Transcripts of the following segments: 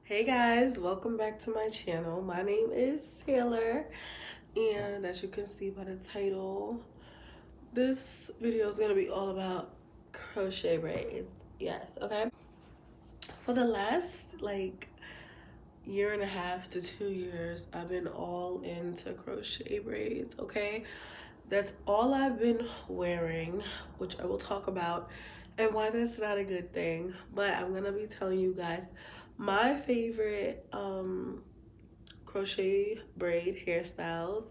Hey guys, welcome back to my channel. My name is Taylor, and as you can see by the title, this video is going to be all about crochet braids. Yes, okay? For the last year and a half to 2 years, I've been all into crochet braids, okay? That's all I've been wearing, which I will talk about and why that's not a good thing. But I'm gonna be telling you guys my favorite crochet braid hairstyles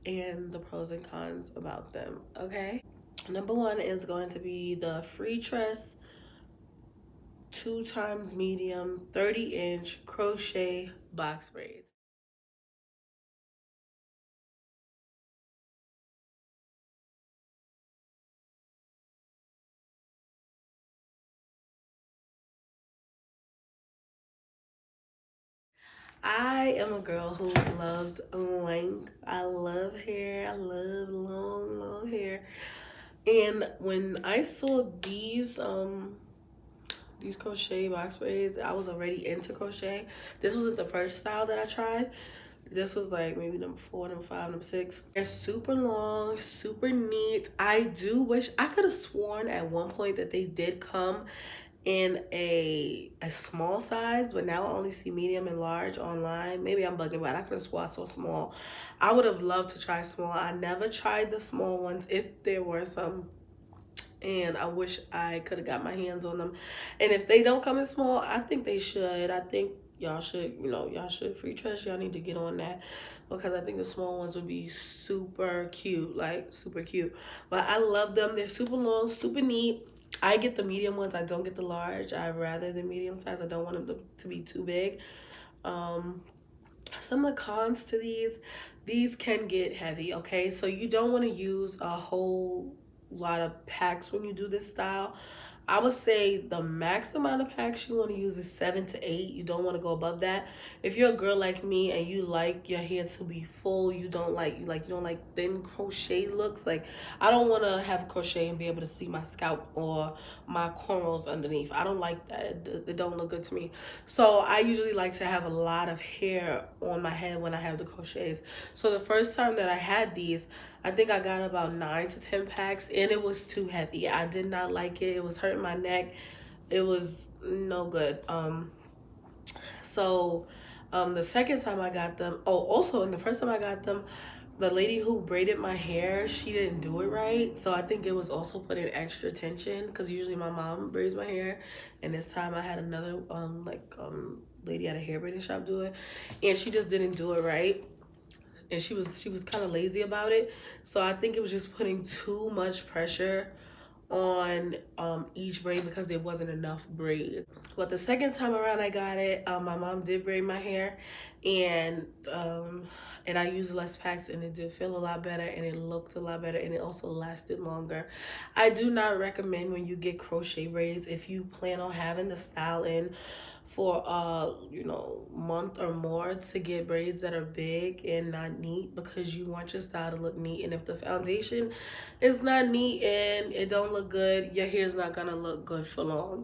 and the pros and cons about them, okay? Number one is going to be the FreeTress 2 times medium 30-inch crochet box braids. I am a girl who loves length. I love hair. I love long hair. And when I saw these crochet box braids, I was already into crochet. This wasn't the first style that I tried. This was like maybe number 4, number 5, number 6. They're super long, super neat. I do wish I could have sworn at one point that they did come in a small size, but now I only see medium and large online. Maybe I'm bugging, but I could have sworn so small. I would have loved to try small. I never tried the small ones if there were some, and I wish I could have got my hands on them. And if they don't come in small, I think they should. I think y'all should, y'all should FreeTress. Y'all need to get on that because I think the small ones would be super cute, like super cute. But I love them. They're super long, super neat. I get the medium ones. I don't get the large. I rather the medium size. I don't want them to be too big. Um, some of the cons to these can get heavy, okay? So you don't want to use a whole lot of packs when you do this style. I would say the max amount of packs you want to use is 7 to 8. You don't want to go above that. If you're a girl like me and you like your hair to be full, you don't like thin crochet looks. Like I don't want to have crochet and be able to see my scalp or my cornrows underneath. I don't like that. It don't look good to me. So I usually like to have a lot of hair on my head when I have the crochets. So the first time that I had these, I think I got about 9 to 10 packs, and it was too heavy. I did not like it. It was hurting my neck. It was no good. The second time I got them, oh, also, and the first time I got them, the lady who braided my hair, she didn't do it right. So I think it was also putting extra tension because usually my mom braids my hair, and this time I had another lady at a hair braiding shop do it, and she just didn't do it right, and she was kind of lazy about it. So I think it was just putting too much pressure on each braid because there wasn't enough braid. But the second time around I got it, my mom did braid my hair, and and I used less packs, and it did feel a lot better, and it looked a lot better, and it also lasted longer. I do not recommend when you get crochet braids, if you plan on having the style in for month or more, to get braids that are big and not neat, because you want your style to look neat. And if the foundation is not neat and it don't look good, your hair is not gonna look good for long.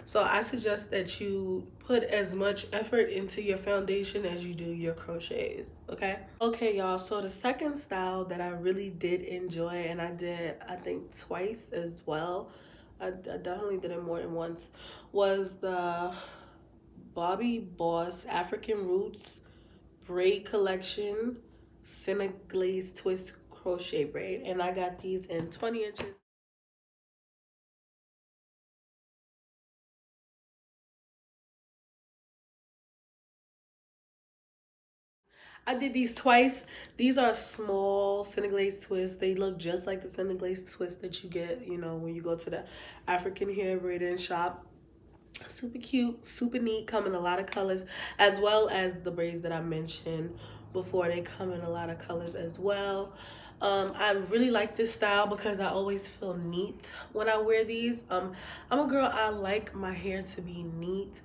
So I suggest that you put as much effort into your foundation as you do your crochets. Okay, y'all, so the second style that I really did enjoy, and I did, I think, twice as well, I definitely did it more than once, was the Bobbi Boss African Roots Braid Collection Senegal Twist Crochet Braid. And I got these in 20 inches. I did these twice. These are small Senegalese twists. They look just like the Senegalese twist that you get, when you go to the African hair braiding shop. Super cute, super neat, come in a lot of colors, as well as the braids that I mentioned before. They come in a lot of colors as well. I really like this style because I always feel neat when I wear these. I'm a girl, I like my hair to be neat,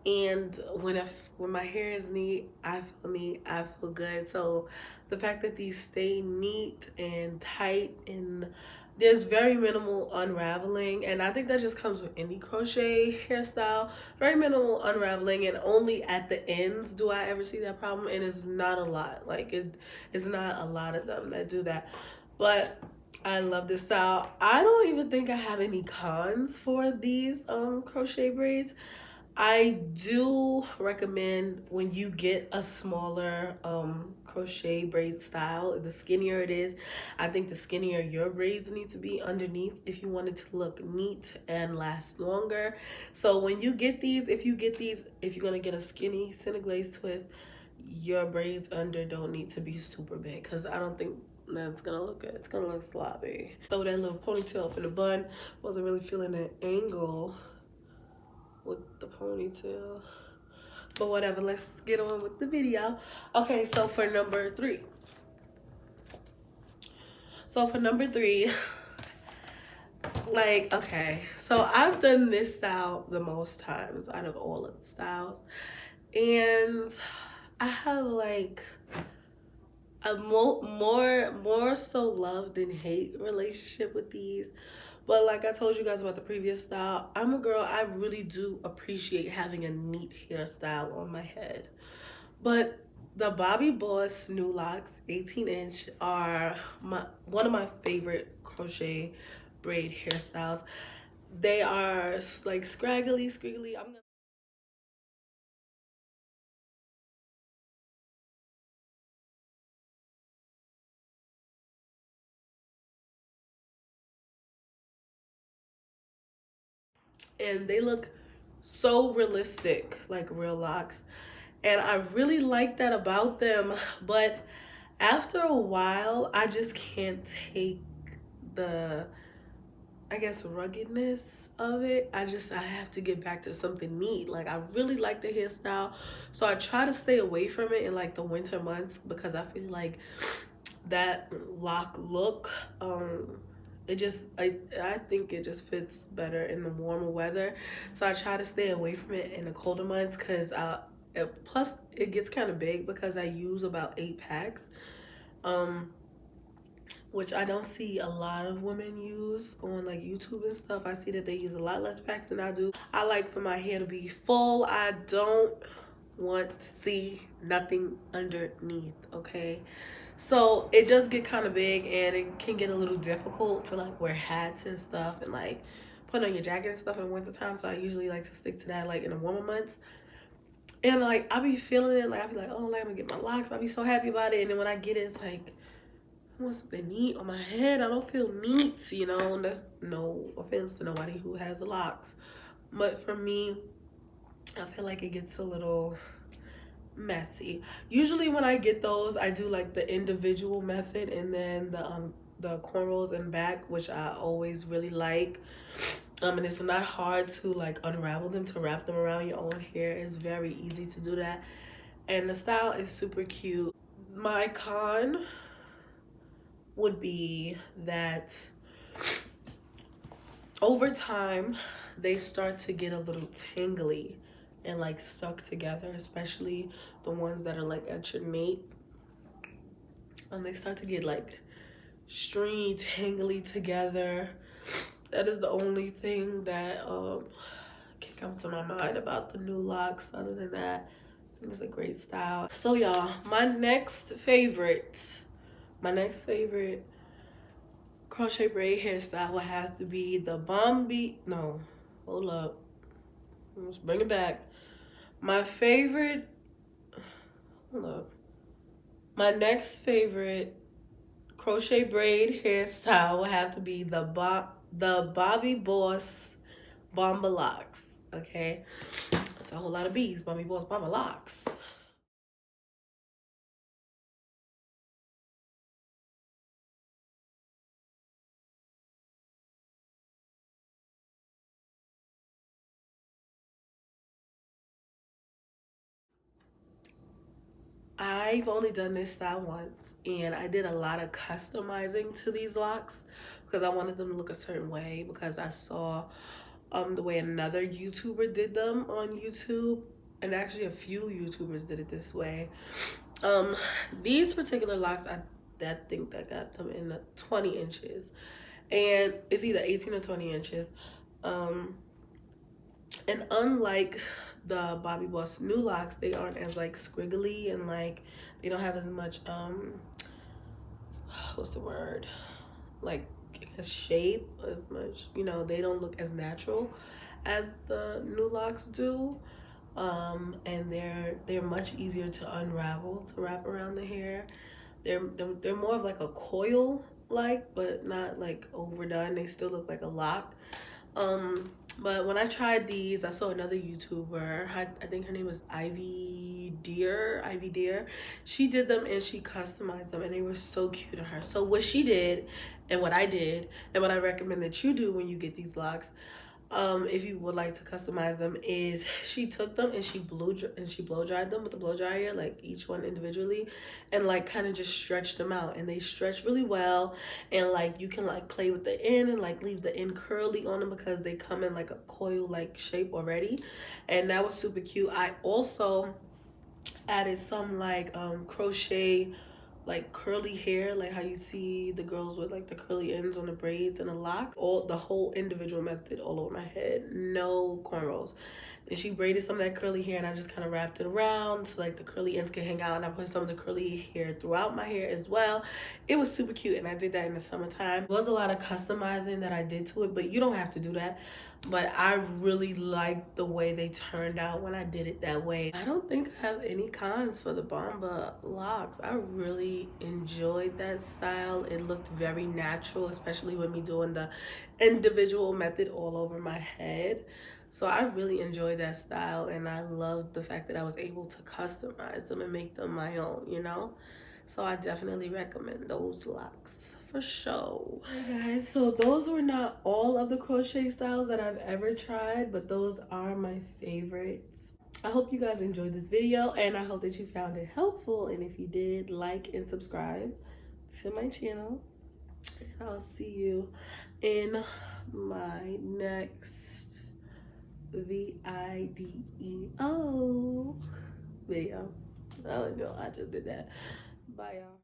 and when my hair is neat, I feel neat, I feel good. So the fact that these stay neat and tight and There's very minimal unraveling, and I think that just comes with any crochet hairstyle. Very minimal unraveling, and only at the ends do I ever see that problem, and it's not a lot. Like it's not a lot of them that do that. But I love this style. I don't even think I have any cons for these crochet braids. I do recommend when you get a smaller crochet braid style, the skinnier it is, I think the skinnier your braids need to be underneath if you want it to look neat and last longer. So when you get these, if you're gonna get a skinny SENEGAL twist, your braids under don't need to be super big, because I don't think that's gonna look good. It's gonna look sloppy. Throw that little ponytail up in the bun. Wasn't really feeling that angle with the ponytail, but whatever, let's get on with the video. Okay, so for number three, like, okay, so I've done this style the most times out of all of the styles, and I have like a more so love than hate relationship with these. But like I told you guys about the previous style, I'm a girl, I really do appreciate having a neat hairstyle on my head. But the Bobbi Boss new Locs 18-inch are one of my favorite crochet braid hairstyles. They are like scraggly, squiggly. And they look so realistic, like real locks. And I really like that about them. But after a while, I just can't take the, I guess, ruggedness of it. I have to get back to something neat. Like, I really like the hairstyle, so I try to stay away from it in like the winter months, because I feel like that lock look, I think it just fits better in the warmer weather. So I try to stay away from it in the colder months, because plus it gets kind of big because I use about 8 packs. Um, which I don't see a lot of women use on like YouTube and stuff. I see that they use a lot less packs than I do. I like for my hair to be full. I don't want to see nothing underneath, okay? So it does get kind of big, and it can get a little difficult to like wear hats and stuff, and like put on your jacket and stuff in the winter time. So I usually like to stick to that like in the warmer months. And like I be feeling it, like I be like, oh, like, I'm gonna get my locks. I be so happy about it, and then when I get it, it's like, I want something neat on my head. I don't feel neat, you know. And that's no offense to nobody who has locks, but for me, I feel like it gets a little messy. Usually when I get those, I do like the individual method, and then the cornrows in back, which I always really like. And it's not hard to like unravel them, to wrap them around your own hair. It's very easy to do that, and the style is super cute. My con would be that over time they start to get a little tangly and like stuck together, especially the ones that are like at your nape. They start to get like stringy, tangly together. That is the only thing that can come to my mind about the new Locs. Other than that, I think it's a great style. So y'all, my next favorite crochet braid hairstyle would have to be the Bombi. No, hold up. Let's bring it back. My favorite. Hold up. My next favorite crochet braid hairstyle would have to be the Bobbi Boss Bomba Locs. Okay, that's a whole lot of B's. Bobbi Boss Bomba Locs. I've only done this style once, and I did a lot of customizing to these locks because I wanted them to look a certain way, because I saw the way another YouTuber did them on YouTube, and actually a few YouTubers did it this way. Um, these particular locks, I think I got them in the 20 inches, and it's either 18 or 20 inches. And unlike the Bobbi Boss new locks, they aren't as like squiggly, and like they don't have as much what's the word, like a shape as much, you know, they don't look as natural as the new locks do. And they're much easier to unravel, to wrap around the hair. They're more of like a coil like, but not like overdone. They still look like a lock. But when I tried these, I saw another YouTuber. I think her name was Ivy Deer. She did them and she customized them, and they were so cute to her. So what she did, and what I did, and what I recommend that you do when you get these locks, if you would like to customize them, is she took them and she blow dried them with the blow dryer, like each one individually, and like kind of just stretched them out, and they stretch really well. And like you can like play with the end and like leave the end curly on them because they come in like a coil like shape already, and that was super cute. I also added some like crochet like curly hair, like how you see the girls with like the curly ends on the braids and the lock, all the whole individual method all over my head, no cornrows. And she braided some of that curly hair, and I just kind of wrapped it around so like the curly ends can hang out, and I put some of the curly hair throughout my hair as well. It was super cute, and I did that in the summertime. There was a lot of customizing that I did to it, but you don't have to do that. But I really liked the way they turned out when I did it that way. I don't think I have any cons for the Bomba locks. I really enjoyed that style. It looked very natural, especially with me doing the individual method all over my head. So I really enjoyed that style, and I loved the fact that I was able to customize them and make them my own, you know? So I definitely recommend those locks for sure. Hey guys, so those were not all of the crochet styles that I've ever tried, but those are my favorites. I hope you guys enjoyed this video, and I hope that you found it helpful. And if you did, like and subscribe to my channel. And I'll see you in my next video video. Oh no, I just did that. Bye y'all.